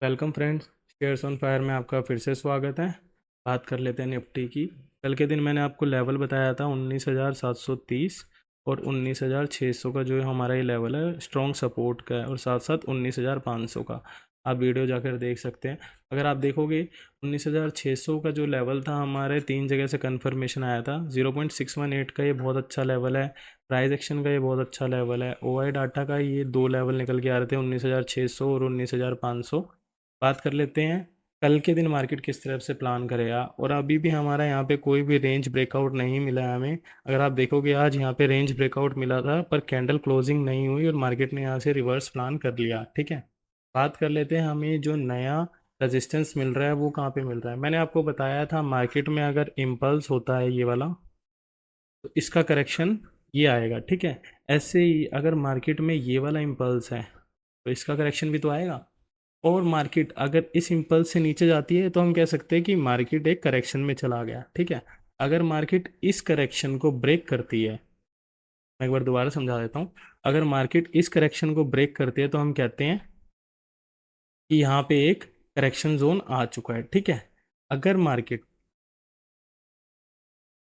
Welcome friends, shares on fire में आपका फिर से स्वागत है। बात कर लेते हैं निफ्टी की। कल के दिन मैंने आपको लेवल बताया था 19,730 और 19,600 का, जो है हमारा ये लेवल है स्ट्रॉन्ग सपोर्ट का है, और साथ साथ 19,500 का। आप वीडियो जाकर देख सकते हैं। अगर आप देखोगे 19,600 का जो लेवल था, हमारे 3 जगह से कन्फर्मेशन आया था। 0.618 का ये बहुत अच्छा लेवल है, प्राइस एक्शन का ये बहुत अच्छा लेवल है, OI डाटा का ये 2 लेवल निकल के आ रहे थे, 19,600 और 19,500। बात कर लेते हैं कल के दिन मार्केट किस तरफ से प्लान करेगा। और अभी भी हमारा यहाँ पे कोई भी रेंज ब्रेकआउट नहीं मिला है हमें। अगर आप देखोगे आज यहाँ पे रेंज ब्रेकआउट मिला था, पर कैंडल क्लोजिंग नहीं हुई और मार्केट ने यहाँ से रिवर्स प्लान कर लिया। ठीक है, बात कर लेते हैं हमें जो नया रेजिस्टेंस मिल रहा है वो कहाँ पे मिल रहा है। मैंने आपको बताया था मार्केट में अगर इम्पल्स होता है ये वाला, तो इसका करेक्शन ये आएगा। ठीक है, ऐसे ही अगर मार्केट में ये वाला इम्पल्स है तो इसका करेक्शन भी तो आएगा। और मार्केट अगर इस इम्पल्स से नीचे जाती है तो हम कह सकते हैं कि मार्केट एक करेक्शन में चला गया। ठीक है, अगर मार्केट इस करेक्शन को ब्रेक करती है, मैं एक बार दोबारा समझा देता हूँ। अगर मार्केट इस करेक्शन को ब्रेक करती है तो हम कहते हैं कि यहाँ पे एक करेक्शन जोन आ चुका है। ठीक है, अगर मार्केट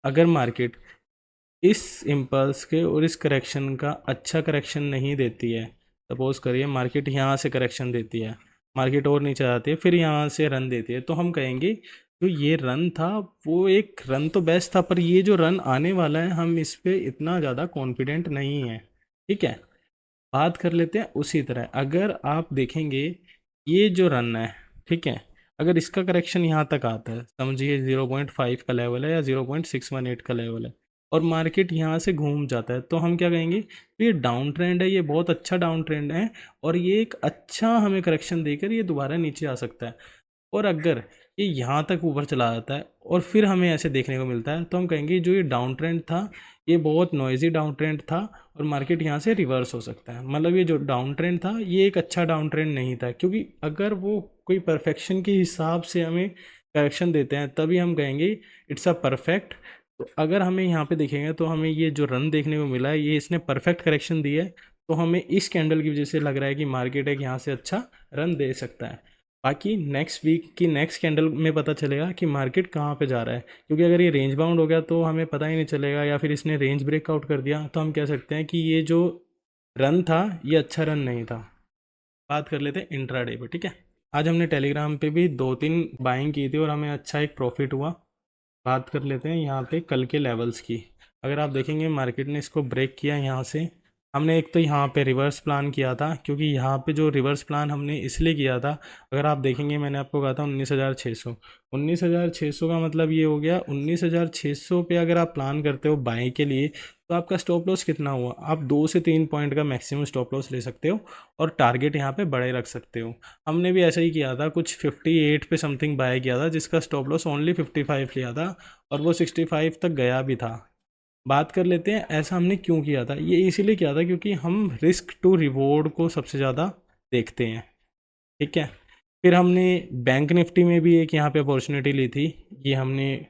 अगर मार्केट इस इम्पल्स के और इस करेक्शन का अच्छा करेक्शन नहीं देती है, सपोज करिए मार्केट यहाँ से करेक्शन देती है, मार्केट और नीचे आती है, फिर यहाँ से रन देती है, तो हम कहेंगे जो ये रन था वो एक रन तो बेस्ट था, पर ये जो रन आने वाला है हम इस पे इतना ज़्यादा कॉन्फिडेंट नहीं है। ठीक है, बात कर लेते हैं उसी तरह। अगर आप देखेंगे ये जो रन है, ठीक है, अगर इसका करेक्शन यहाँ तक आता है, समझिए 0.5 का लेवल है या 0.618 का लेवल है, और मार्केट यहाँ से घूम जाता है, तो हम क्या कहेंगे, तो ये डाउन ट्रेंड है, ये बहुत अच्छा डाउन ट्रेंड है, और ये एक अच्छा हमें करेक्शन देकर ये दोबारा नीचे आ सकता है। और अगर ये यहाँ तक ऊपर चला जाता है और फिर हमें ऐसे देखने को मिलता है, तो हम कहेंगे जो ये डाउन ट्रेंड था ये बहुत नॉइजी डाउन ट्रेंड था, और मार्केट यहाँ से रिवर्स हो सकता है। मतलब ये जो डाउन ट्रेंड था ये एक अच्छा डाउन ट्रेंड नहीं था, क्योंकि अगर वो कोई परफेक्शन के हिसाब से हमें करेक्शन देते हैं तभी हम कहेंगे इट्स अ परफेक्ट। तो अगर हमें यहाँ पे देखेंगे तो हमें ये जो रन देखने को मिला है ये इसने परफेक्ट करेक्शन दी है, तो हमें इस कैंडल की वजह से लग रहा है कि मार्केट एक यहाँ से अच्छा रन दे सकता है। बाकी नेक्स्ट वीक की नेक्स्ट कैंडल में पता चलेगा कि मार्केट कहाँ पे जा रहा है, क्योंकि अगर ये रेंज बाउंड हो गया तो हमें पता ही नहीं चलेगा, या फिर इसने रेंज ब्रेकआउट कर दिया तो हम कह सकते हैं कि ये जो रन था ये अच्छा रन नहीं था। बात कर लेते हैं इंट्राडे पे। ठीक है, आज हमने टेलीग्राम पे भी 2-3 बाइंग की थी और हमें अच्छा एक प्रॉफिट हुआ। बात कर लेते हैं यहाँ पे कल के लेवल्स की। अगर आप देखेंगे मार्केट ने इसको ब्रेक किया यहाँ से। हमने एक तो यहाँ पे रिवर्स प्लान किया था, क्योंकि यहाँ पे जो रिवर्स प्लान हमने इसलिए किया था, अगर आप देखेंगे मैंने आपको कहा था 19,600। 19,600 का मतलब ये हो गया 19,600 पे अगर आप प्लान करते हो बाई के लिए, तो आपका स्टॉप लॉस कितना हुआ, आप 2 से 3 पॉइंट का मैक्सिमम स्टॉप लॉस ले सकते हो और टारगेट यहाँ पे बड़े रख सकते हो। हमने भी ऐसा ही किया था, कुछ 58 पे समथिंग बाय किया था, जिसका स्टॉप लॉस ओनली 55 लिया था, और वो 65 तक गया भी था। बात कर लेते हैं ऐसा हमने क्यों किया था। ये इसीलिए किया था क्योंकि हम रिस्क टू रिवॉर्ड को सबसे ज़्यादा देखते हैं। ठीक है, फिर हमने बैंक निफ्टी में भी एक यहाँ पे अपॉर्चुनिटी ली थी। ये हमने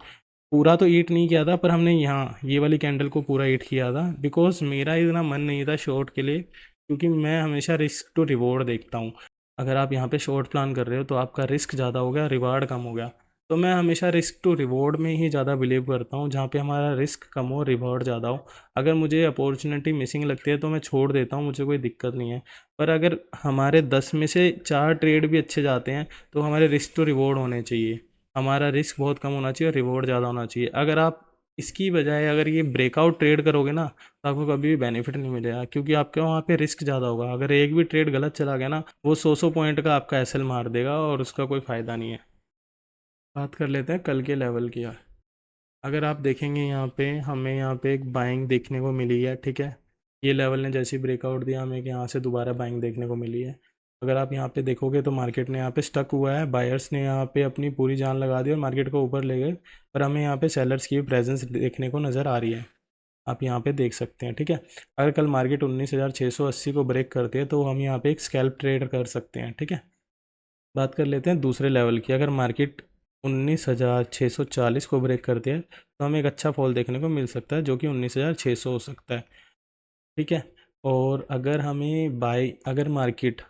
पूरा तो ईट नहीं किया था, पर हमने यहाँ ये वाली कैंडल को पूरा ईट किया था, बिकॉज मेरा इतना मन नहीं था शॉर्ट के लिए, क्योंकि मैं हमेशा रिस्क टू रिवॉर्ड देखता हूँ। अगर आप यहाँ पे शॉर्ट प्लान कर रहे हो तो आपका रिस्क ज़्यादा हो गया, रिवार्ड कम हो गया। तो मैं हमेशा रिस्क टू रिवॉर्ड में ही ज़्यादा बिलीव करता हूँ, जहाँ पे हमारा रिस्क कम हो, रिवॉर्ड ज़्यादा हो। अगर मुझे अपॉर्चुनिटी मिसिंग लगती है तो मैं छोड़ देता हूँ, मुझे कोई दिक्कत नहीं है। पर अगर हमारे 10 में से 4 ट्रेड भी अच्छे जाते हैं तो हमारे रिस्क टू रिवॉर्ड होने चाहिए। हमारा रिस्क बहुत कम होना चाहिए और रिवॉर्ड ज़्यादा होना चाहिए। अगर आप इसकी बजाय अगर ये ब्रेकआउट ट्रेड करोगे ना, तो आपको कभी भी बेनिफिट नहीं मिलेगा, क्योंकि आपके वहाँ पे रिस्क ज़्यादा होगा। अगर एक भी ट्रेड गलत चला गया ना, वो 100 पॉइंट का आपका एसएल मार देगा और उसका कोई फ़ायदा नहीं है। बात कर लेते हैं कल के लेवल की। अगर आप देखेंगे यहाँ पे हमें यहाँ पे एक बाइंग देखने को मिली है। ठीक है, ये लेवल ने जैसे ही ब्रेकआउट दिया हमें यहाँ से दोबारा बाइंग देखने को मिली है। अगर आप यहाँ पे देखोगे तो मार्केट ने यहाँ पे स्टक हुआ है, बायर्स ने यहाँ पे अपनी पूरी जान लगा दी और मार्केट को ऊपर ले गए, पर हमें यहाँ पे सेलर्स की प्रेजेंस देखने को नज़र आ रही है। आप यहाँ पे देख सकते हैं। ठीक है, अगर कल मार्केट 19,680 को ब्रेक करती है तो हम यहाँ पे एक स्कैल्प ट्रेड कर सकते हैं। ठीक है, बात कर लेते हैं दूसरे लेवल की। अगर मार्केट 19,640 को ब्रेक करती है तो हमें एक अच्छा फॉल देखने को मिल सकता है, जो कि 19,600 हो सकता है। ठीक है, और अगर हमें बाई अगर मार्केट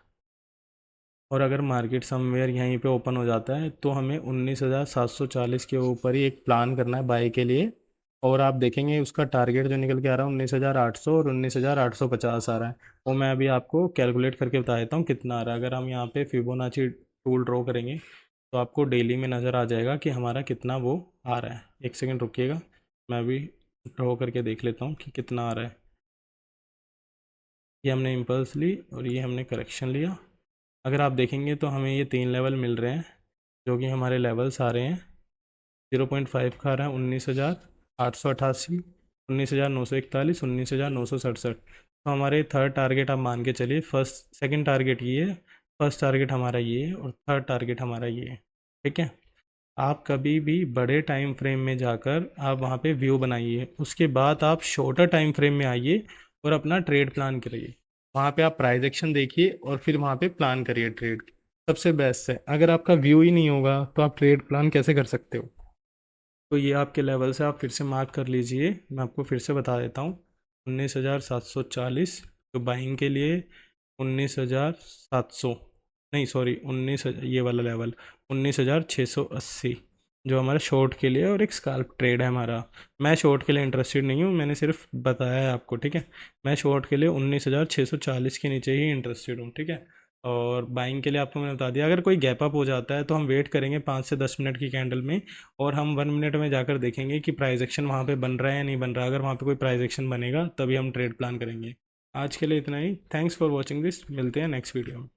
और अगर मार्केट समवेयर यहीं पे ओपन हो जाता है तो हमें 19,740 के ऊपर ही एक प्लान करना है बाई के लिए। और आप देखेंगे उसका टारगेट जो निकल के आ रहा है 19,800 और 19,850 आ रहा है। वो मैं अभी आपको कैलकुलेट करके बता देता हूँ कितना आ रहा है। अगर हम यहाँ पे फिबोनाची टूल ड्रॉ करेंगे तो आपको डेली में नज़र आ जाएगा कि हमारा कितना वो आ रहा है। एक सेकेंड रुकिएगा, मैं अभी ड्रॉ करके देख लेता हूँ कि कितना आ रहा है। ये हमने इम्पल्स ली और ये हमने करेक्शन लिया। अगर आप देखेंगे तो हमें ये 3 लेवल मिल रहे हैं, जो कि हमारे लेवल्स आ रहे हैं। 0.5 का आ रहा है 19,888, 19,941, 19,967। तो हमारे थर्ड टारगेट आप मान के चलिए, फर्स्ट सेकंड टारगेट ये है, फर्स्ट टारगेट हमारा ये है और थर्ड टारगेट हमारा ये है। ठीक है। आप कभी भी बड़े टाइम फ्रेम में जाकर आप वहाँ पे व्यू बनाइए, उसके बाद आप शॉर्टर टाइम फ्रेम में आइए और अपना ट्रेड प्लान करिए। वहाँ पे आप प्राइस एक्शन देखिए और फिर वहाँ पे प्लान करिए ट्रेड। सबसे बेस्ट है। अगर आपका व्यू ही नहीं होगा तो आप ट्रेड प्लान कैसे कर सकते हो। तो ये आपके लेवल से आप फिर से मार्क कर लीजिए, मैं आपको फिर से बता देता हूँ। 19,740 तो बाइंग के लिए, 19,700 नहीं सॉरी 19, ये वाला लेवल 19,680 जो हमारा शॉर्ट के लिए और एक स्काल्प ट्रेड है हमारा। मैं शॉर्ट के लिए इंटरेस्टेड नहीं हूँ, मैंने सिर्फ बताया है आपको। ठीक है। मैं शॉर्ट के लिए 19,640 के नीचे ही इंटरेस्टेड हूँ। ठीक है। और बाइंग के लिए आपको मैंने बता दिया, अगर कोई गैप अप हो जाता है तो हम वेट करेंगे 5 से 10 मिनट की कैंडल में, और हम 1 मिनट में जाकर देखेंगे कि प्राइस एक्शन वहाँ पे बन रहा है या नहीं बन रहा। अगर वहाँ पे कोई प्राइस एक्शन बनेगा तभी हम ट्रेड प्लान करेंगे। आज के लिए इतना ही। थैंक्स फॉर वॉचिंग दिस, मिलते हैं नेक्स्ट वीडियो में।